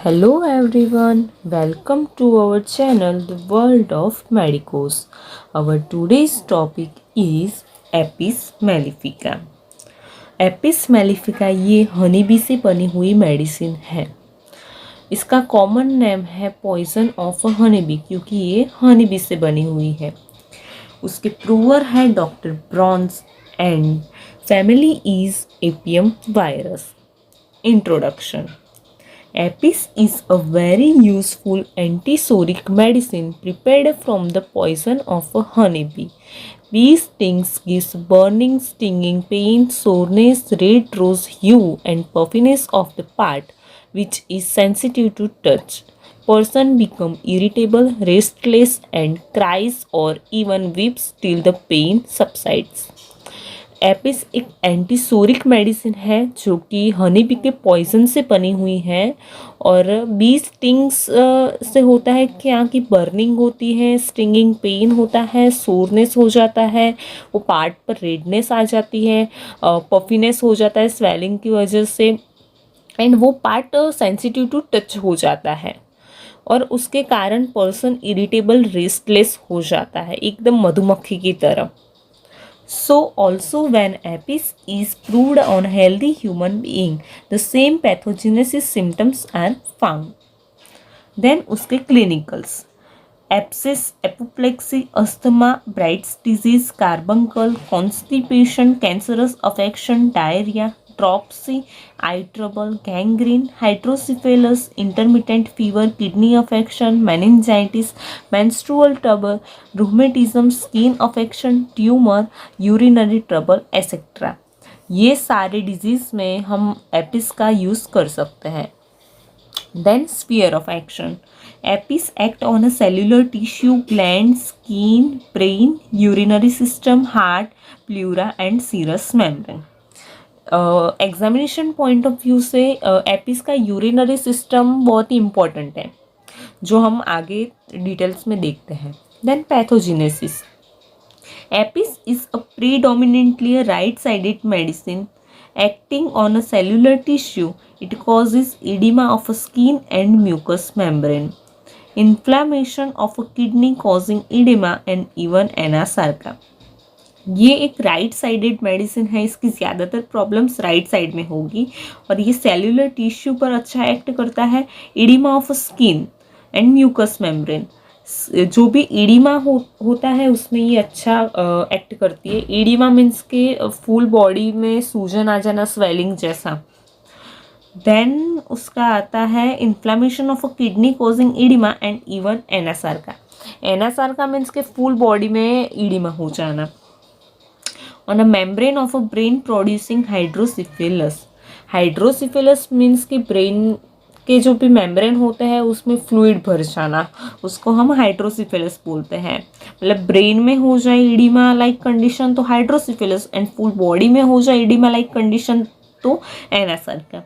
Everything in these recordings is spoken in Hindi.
Hello everyone, welcome to our channel The World of Medicos. Our today's topic is Apis mellifica. Apis mellifica ये हनी बी से बनी हुई मेडिसिन है। इसका कॉमन नेम है पॉइजन ऑफ हनी बी क्योंकि ये हनी बी से बनी हुई है। उसके प्रूवर है doctor Brauns and family is apium virus. Introduction. Apis is a very useful antisoric medicine prepared from the poison of a honeybee. Bee stings gives burning, stinging pain, soreness, red rose hue and puffiness of the part which is sensitive to touch. Person become irritable, restless and cries or even weeps till the pain subsides. Apis एक एंटीसोरिक मेडिसिन है जो कि हनी बी के पॉइजन से बनी हुई है और बी स्टिंग्स से होता है क्या कि बर्निंग होती है, स्टिंगिंग पेन होता है, सोरनेस हो जाता है, वो पार्ट पर रेडनेस आ जाती है, पफिनेस हो जाता है स्वेलिंग की वजह से एंड वो पार्ट सेंसिटिव टू टच हो जाता है और उसके कारण पर्सन इरिटेबल रेस्टलेस हो जाता है एकदम मधुमक्खी की तरह. So also when Apis is proved on healthy human being, the same pathogenesis symptoms are found. Then उसके clinicals. Abscess, apoplexy, asthma, Bright's disease, carbuncle, constipation, cancerous affection, diarrhea, dropsy, eye trouble, gangrene, hydrocephalus, intermittent fever, kidney affection, meningitis, menstrual trouble, rheumatism, skin affection, tumor, urinary trouble, etc. ये सारे डिजीज़ में हम एपिस का यूज़ कर सकते हैं. Then sphere of action. Apis act on a cellular tissue, glands, skin, brain, urinary system, heart, pleura and serous membrane. Examination point of view से एपिस का यूरिनरी सिस्टम बहुत ही इम्पॉर्टेंट है जो हम आगे डिटेल्स में देखते हैं. Then pathogenesis. Apis is a predominantly right sided medicine acting on a cellular tissue. It causes edema of a skin and mucous membrane, inflammation of a kidney causing edema and even anasarca. ये एक राइट साइडेड मेडिसिन है. इसकी ज़्यादातर प्रॉब्लम्स राइट साइड में होगी और ये सेल्यूलर टिश्यू पर अच्छा एक्ट करता है. Oedema of skin and mucous membrane, जो भी एडिमा होता है उसमें ये अच्छा एक्ट करती है. एडिमा मीन्स के फुल बॉडी में सूजन आ जाना, स्वेलिंग जैसा. देन उसका आता है inflammation of a kidney causing oedema and even anasarca. Anasarca means के फुल बॉडी में एडिमा हो जाना. On a membrane of a brain producing hydrocephalus. Hydrocephalus means कि ब्रेन के जो भी मेम्ब्रेन होते हैं उसमें फ्लूइड भर जाना, उसको हम हाइड्रोसिफिलस बोलते हैं. मतलब ब्रेन में हो जाए एडिमा लाइक कंडीशन तो हाइड्रोसिफिलस एंड फुल बॉडी में हो जाए एडिमा लाइक कंडीशन तो एनासार्का.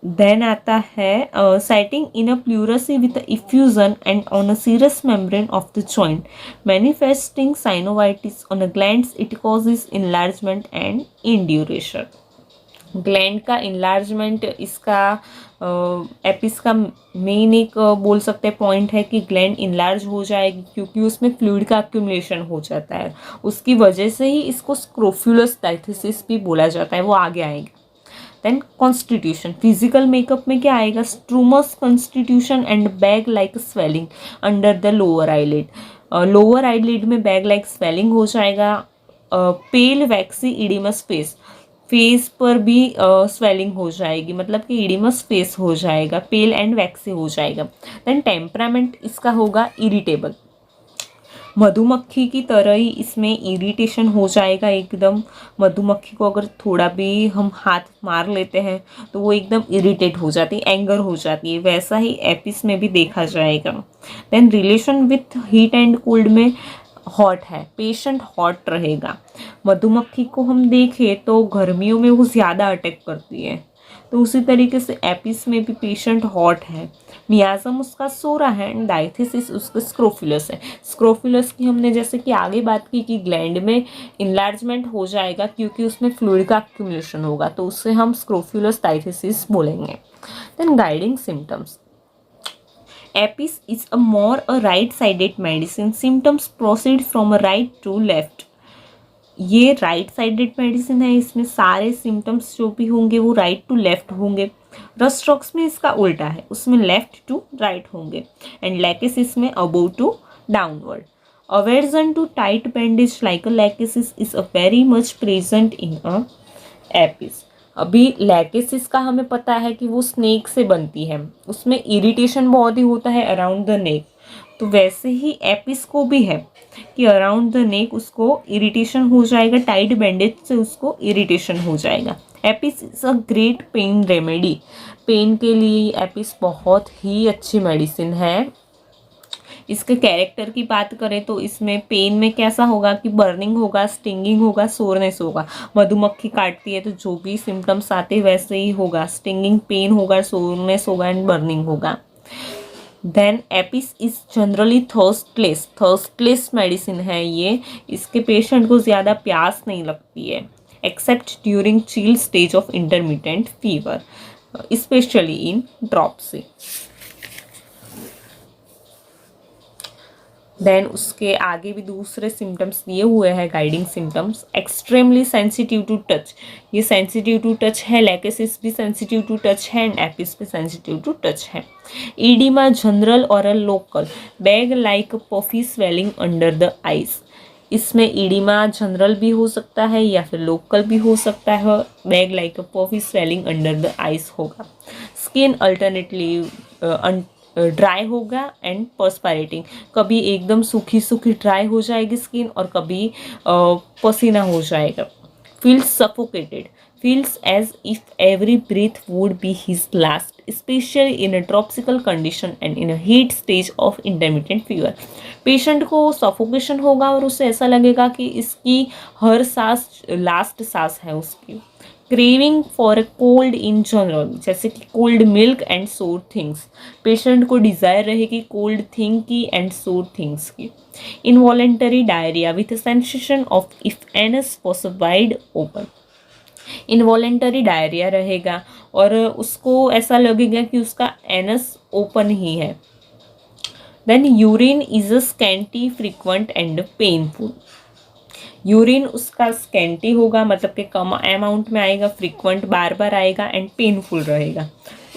देन आता है citing in a pleurisy with effusion and on a serous membrane of the joint, manifesting synovitis on a glands. It causes enlargement and induration. Gland का इनलार्जमेंट इसका एपिस का मेन एक बोल सकते हैं पॉइंट है कि ग्लैंड इनलार्ज हो जाएगी क्योंकि उसमें फ्लूइड का एक्यूमुलेशन हो जाता है. उसकी वजह से ही इसको स्क्रोफ्यूलस डायथिसिस भी बोला जाता है, वो आगे आएगा. Then constitution. फिजिकल मेकअप में क्या आएगा? Strumous constitution and bag like swelling under the lower eyelid. Lower eyelid में बैग लाइक स्वेलिंग हो जाएगा. पेल वैक्सी इडिमस फेस, फेस पर भी स्वेलिंग हो जाएगी, मतलब कि इडिमस फेस हो जाएगा, पेल एंड वैक्सी हो जाएगा. देन टेम्परामेंट इसका होगा इरिटेबल. मधुमक्खी की तरह ही इसमें इरिटेशन हो जाएगा एकदम. मधुमक्खी को अगर थोड़ा भी हम हाथ मार लेते हैं तो वो एकदम इरिटेट हो जाती है, एंगर हो जाती है. वैसा ही एपिस में भी देखा जाएगा. Then relation with heat and cold में हॉट है, पेशेंट हॉट रहेगा. मधुमक्खी को हम देखें तो गर्मियों में वो ज़्यादा अटैक करती है, तो उसी तरीके से एपिस में भी पेशेंट हॉट है. मियाजम उसका सोरा है एंड डायथिसिस उसका स्क्रोफिलस है. स्क्रोफिलस की हमने जैसे कि आगे बात की कि ग्लैंड में इनलार्जमेंट हो जाएगा क्योंकि उसमें फ्लूइड का एक्यूमुलेशन होगा, तो उससे हम स्क्रोफिलस डायथिसिस बोलेंगे. Then guiding symptoms, Apis is a more a right sided medicine, symptoms proceed from right to left. ये राइट साइडेड मेडिसिन है, इसमें सारे सिम्टम्स जो भी होंगे वो राइट टू लेफ्ट होंगे। रस्ट्रॉक्स में इसका उल्टा है, उसमें लेफ्ट टू राइट होंगे। एंड लैकेसिस में above to downward. Aversion to tight bandage like a Lachesis is a very much present in a Apis. अभी लैकेसिस का हमें पता है कि वो स्नेक से बनती है, उसमें इरिटेशन बहुत ही होता है अराउंड द नेक। तो वैसे ही एपिस को भी है कि अराउंड द नेक उसको इरिटेशन हो जाएगा, टाइट बैंडेज से उसको इरिटेशन हो जाएगा। Apis is a great pain remedy, pain के लिए एपिस बहुत ही अच्छी मेडिसिन है। इसके कैरेक्टर की बात करें तो इसमें पेन में कैसा होगा कि बर्निंग होगा, स्टिंगिंग होगा, सोरनेस होगा। मधुमक्खी काटती है तो जो भी सिम्टम्स आते हैं वैसे ही होगा, स्टिंगिंग पेन होगा, सोरनेस होगा एंड बर्निंग होगा। Then Apis is generally thirstless medicine है ये, इसके पेशेंट को ज़्यादा प्यास नहीं लगती है except during chill stage of intermittent fever, specially in dropsy. Then उसके आगे भी दूसरे सिम्टम्स दिए हुए हैं, guiding symptoms. Extremely sensitive to touch, ये सेंसिटिव टू टच है, लैकेसिस भी सेंसिटिव टू टच है एंड एपिस भी सेंसिटिव टू टच है। ईडिमा जनरल और a local, bag like puffy swelling under the eyes. इसमें ईडिमा जनरल भी हो सकता है या फिर लोकल भी हो सकता है। Bag like puffy swelling under the eyes होगा। स्किन अल्टरनेटली ड्राई होगा एंड पर्सपायरेटिंग, कभी एकदम सूखी सूखी ड्राई हो जाएगी स्किन और कभी पसीना हो जाएगा। Feels suffocated, feels as if every breath would be his last, specially in a tropical condition and in a heat stage of intermittent fever. Patient को सफोकेशन होगा और उसे ऐसा लगेगा कि इसकी हर सांस लास्ट सांस है उसकी। Craving for a cold in general, जैसे कि कोल्ड मिल्क एंड सोर थिंग्स, पेशेंट को डिज़ायर रहेगी कोल्ड थिंग की एंड सोर थिंग्स की। Involuntary diarrhoea with sensation of if anus was wide open, involuntary diarrhoea रहेगा और उसको ऐसा लगेगा कि उसका एनस ओपन ही है। Then urine is a scanty frequent and painful, urine उसका स्कैंटी होगा मतलब कि कम अमाउंट में आएगा, फ्रीक्वेंट बार बार आएगा एंड पेनफुल रहेगा,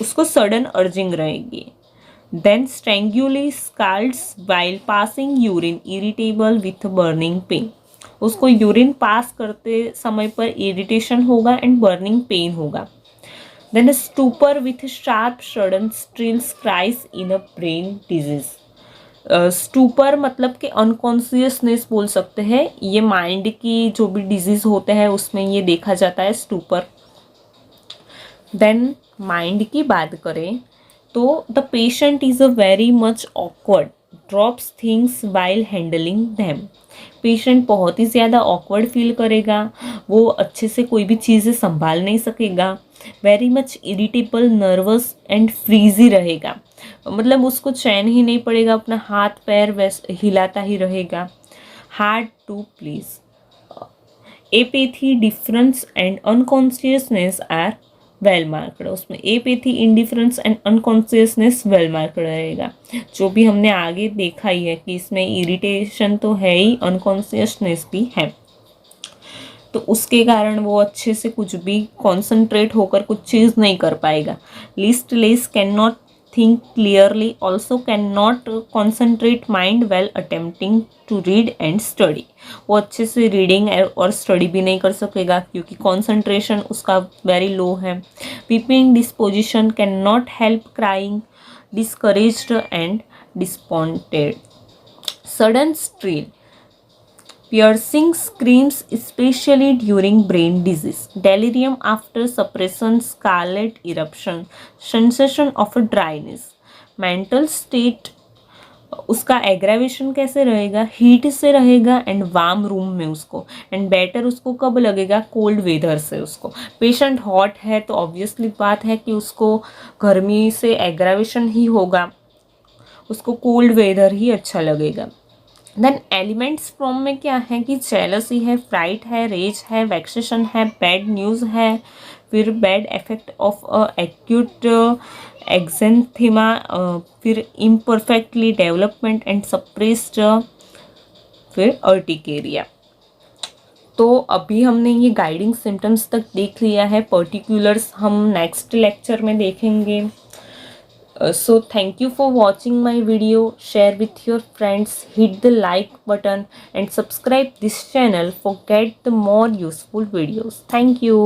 उसको सडन अर्जिंग रहेगी। Then strangury scalds while passing urine, irritable with burning pain, उसको यूरिन पास करते समय पर इरिटेशन होगा एंड बर्निंग पेन होगा। Then stupor with sharp sudden shrill cries in a brain disease, stupor मतलब कि अनकॉन्शियसनेस बोल सकते हैं, ये माइंड की जो भी डिजीज होते हैं उसमें ये देखा जाता है स्टूपर। देन माइंड की बात करें तो the patient is a very much awkward, drops things while handling them, patient बहुत ही ज़्यादा ऑकवर्ड फील करेगा, वो अच्छे से कोई भी चीज़ें संभाल नहीं सकेगा। Very much irritable, nervous and frizzy रहेगा, मतलब उसको चैन ही नहीं पड़ेगा, अपना हाथ पैर वैसे हिलाता ही रहेगा। Hard to please, apathy, difference and unconsciousness are well marked, उसमें apathy, indifference and unconsciousness well marked रहेगा। जो भी हमने आगे देखा ही है कि इसमें इरिटेशन तो है ही, अनकॉन्शियसनेस भी है, तो उसके कारण वो अच्छे से कुछ भी कॉन्सेंट्रेट होकर कुछ चीज़ नहीं कर पाएगा। Listless, can not think clearly, also can not concentrate mind well attempting to read and study, वो अच्छे से रीडिंग और स्टडी भी नहीं कर सकेगा क्योंकि कॉन्सेंट्रेशन उसका वेरी लो है। Weeping disposition, can not help crying, discouraged and disappointed. Sudden shrill, piercing screams especially during brain disease, delirium after suppression, scarlet eruption, sensation of a dryness, mental state, उसका एग्रावेशन कैसे रहेगा, हीट से रहेगा एंड वार्म रूम में उसको, एंड बेटर उसको कब लगेगा, कोल्ड वेदर से। उसको पेशेंट हॉट है तो ऑब्वियसली बात है कि उसको गर्मी से एग्रावेशन ही होगा, उसको कोल्ड वेदर ही अच्छा लगेगा। देन एलिमेंट्स फ्रॉम में क्या है कि जेलसी है, फ्राइट है, रेज है, वेक्सेशन है, बैड न्यूज़ है, फिर बैड इफेक्ट ऑफ एक्यूट एक्जेंथेमा, फिर इम्परफेक्टली डेवलपमेंट एंड सप्रेस्ड, फिर अर्टिकेरिया। तो अभी हमने ये गाइडिंग सिम्टम्स तक देख लिया है, पर्टिकुलर्स हम नेक्स्ट लेक्चर में देखेंगे। So thank you for watching my video. Share with your friends, hit the like button and subscribe this channel for get the more useful videos. Thank you.